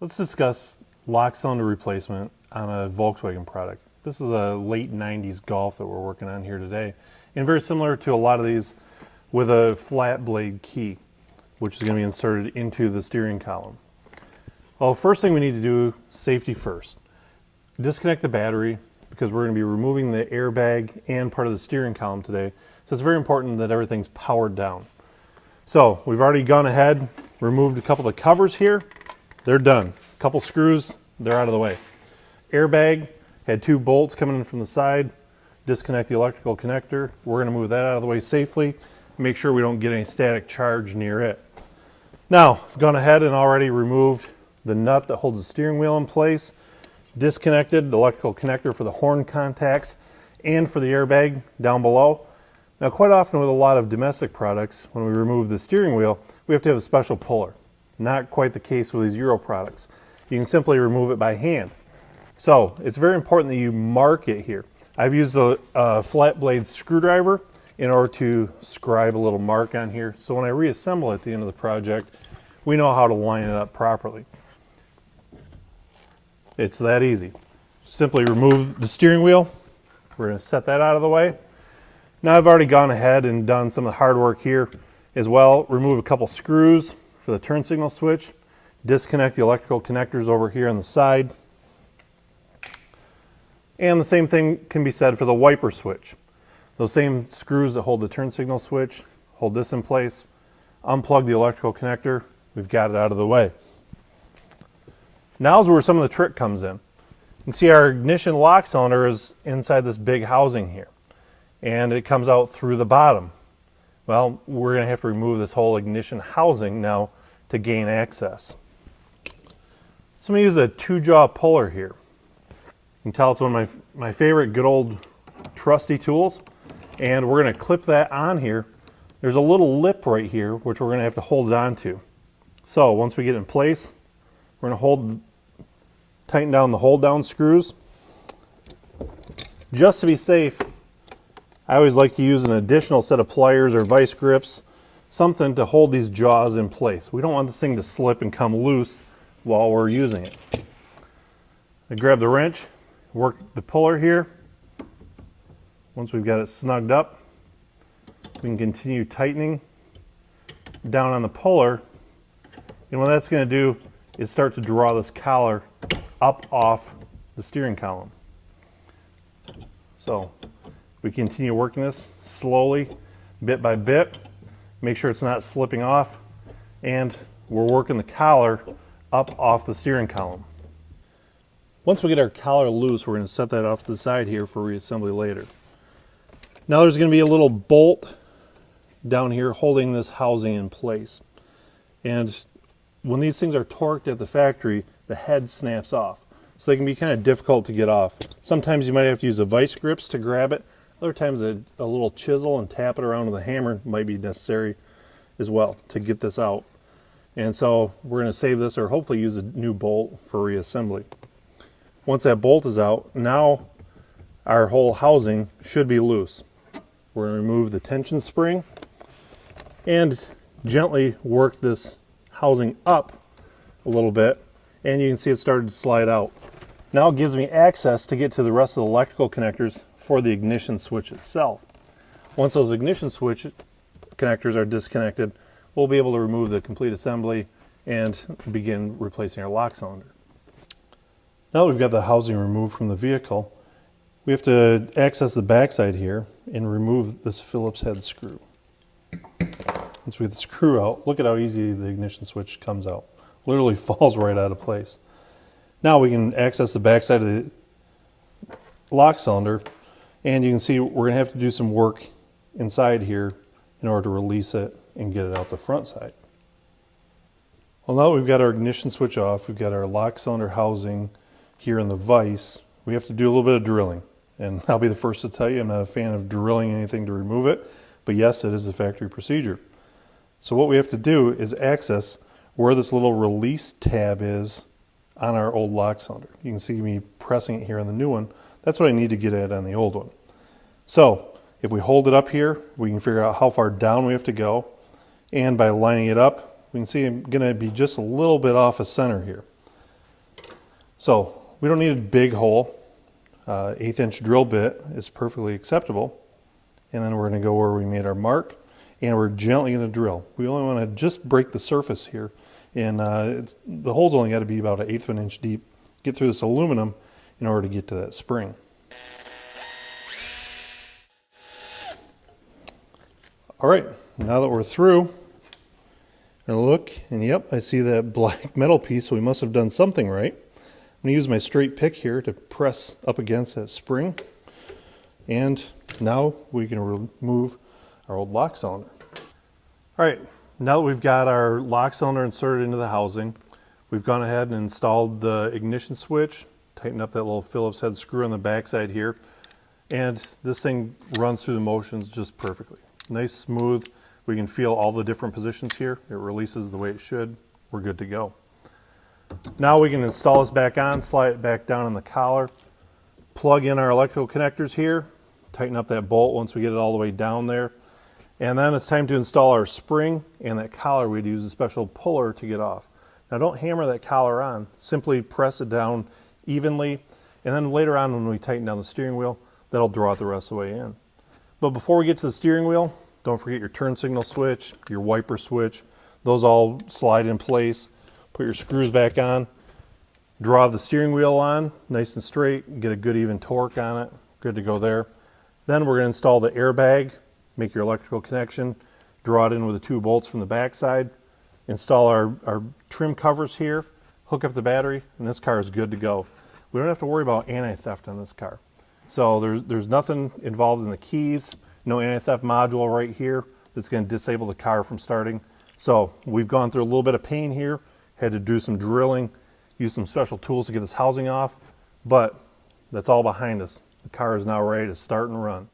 Let's discuss lock cylinder replacement on a Volkswagen product. This is a late 90s Golf that we're working on here today, and very similar to a lot of these with a flat blade key, which is going to be inserted into the steering column. Well, first thing we need to do, safety first. Disconnect the battery because we're going to be removing the airbag and part of the steering column today, so it's very important that everything's powered down. So we've already gone ahead, removed a couple of the covers here. They're done. A couple screws, they're out of the way. Airbag had 2 bolts coming in from the side. Disconnect the electrical connector. We're going to move that out of the way safely. Make sure we don't get any static charge near it. Now, I've gone ahead and already removed the nut that holds the steering wheel in place. Disconnected the electrical connector for the horn contacts and for the airbag down below. Now, quite often with a lot of domestic products, when we remove the steering wheel, we have to have a special puller. Not quite the case with these Euro products. You can simply remove it by hand. So it's very important that you mark it here. I've used a flat blade screwdriver in order to scribe a little mark on here, so when I reassemble at the end of the project, we know how to line it up properly. It's that easy. Simply remove the steering wheel. We're going to set that out of the way. Now I've already gone ahead and done some of the hard work here as well. Remove a couple screws for the turn signal switch. Disconnect the electrical connectors over here on the side. And the same thing can be said for the wiper switch. Those same screws that hold the turn signal switch, hold this in place. Unplug the electrical connector. We've got it out of the way. Now's where some of the trick comes in. You can see our ignition lock cylinder is inside this big housing here, and it comes out through the bottom. Well, we're going to have to remove this whole ignition housing now to gain access. So I'm going to use a 2-jaw puller here. You can tell it's one of my favorite good old trusty tools, and we're going to clip that on here. There's a little lip right here which we're going to have to hold it onto. So once we get it in place, we're going to tighten down the hold down screws. Just to be safe, I always like to use an additional set of pliers or vice grips, something to hold these jaws in place. We don't want this thing to slip and come loose while we're using it. I grab the wrench, work the puller here. Once we've got it snugged up, we can continue tightening down on the puller. And what that's going to do is start to draw this collar up off the steering column. So we continue working this slowly, bit by bit. Make sure it's not slipping off, and we're working the collar up off the steering column. Once we get our collar loose, we're going to set that off to the side here for reassembly later. Now there's going to be a little bolt down here holding this housing in place. And when these things are torqued at the factory, the head snaps off. So they can be kind of difficult to get off. Sometimes you might have to use a vice grips to grab it. Other times a little chisel and tap it around with a hammer might be necessary as well to get this out. And so we're going to save this or hopefully use a new bolt for reassembly. Once that bolt is out, now our whole housing should be loose. We're going to remove the tension spring and gently work this housing up a little bit, and you can see it started to slide out. Now it gives me access to get to the rest of the electrical connectors for the ignition switch itself. Once those ignition switch connectors are disconnected, we'll be able to remove the complete assembly and begin replacing our lock cylinder. Now that we've got the housing removed from the vehicle, we have to access the backside here and remove this Phillips head screw. Once we get the screw out, look at how easy the ignition switch comes out. Literally falls right out of place. Now we can access the backside of the lock cylinder, and you can see we're going to have to do some work inside here in order to release it and get it out the front side. Well, now that we've got our ignition switch off, we've got our lock cylinder housing here in the vise, we have to do a little bit of drilling. And I'll be the first to tell you, I'm not a fan of drilling anything to remove it, but yes, it is a factory procedure. So what we have to do is access where this little release tab is on our old lock cylinder. You can see me pressing it here on the new one. That's what I need to get at on the old one. So if we hold it up here, we can figure out how far down we have to go. And by lining it up, we can see I'm going to be just a little bit off of center here. So we don't need a big hole. 1/8 inch drill bit is perfectly acceptable. And then we're going to go where we made our mark, and we're gently going to drill. We only want to just break the surface here, and the hole's only got to be about 1/8 of an inch deep. Get through this aluminum in order to get to that spring. All right, now that we're through, and look, and yep, I see that black metal piece, so we must have done something right. I'm going to use my straight pick here to press up against that spring, and now we can remove our old lock cylinder. All right, now that we've got our lock cylinder inserted into the housing, we've gone ahead and installed the ignition switch, tightened up that little Phillips head screw on the backside here, and this thing runs through the motions just perfectly. Nice, smooth. We can feel all the different positions here. It releases the way it should. We're good to go. Now we can install this back on, slide it back down in the collar, plug in our electrical connectors here, tighten up that bolt once we get it all the way down there. And then it's time to install our spring and that collar. We'd use a special puller to get off. Now don't hammer that collar on, simply press it down evenly, and then later on when we tighten down the steering wheel, that'll draw it the rest of the way in. But before we get to the steering wheel, don't forget your turn signal switch, your wiper switch. Those all slide in place. Put your screws back on, draw the steering wheel on nice and straight, get a good even torque on it. Good to go there. Then we're going to install the airbag, make your electrical connection, draw it in with the 2 bolts from the back side, install our trim covers here, hook up the battery, and this car is good to go. We don't have to worry about anti-theft on this car. So there's nothing involved in the keys, no anti-theft module right here that's going to disable the car from starting. So we've gone through a little bit of pain here, had to do some drilling, use some special tools to get this housing off, but that's all behind us. The car is now ready to start and run.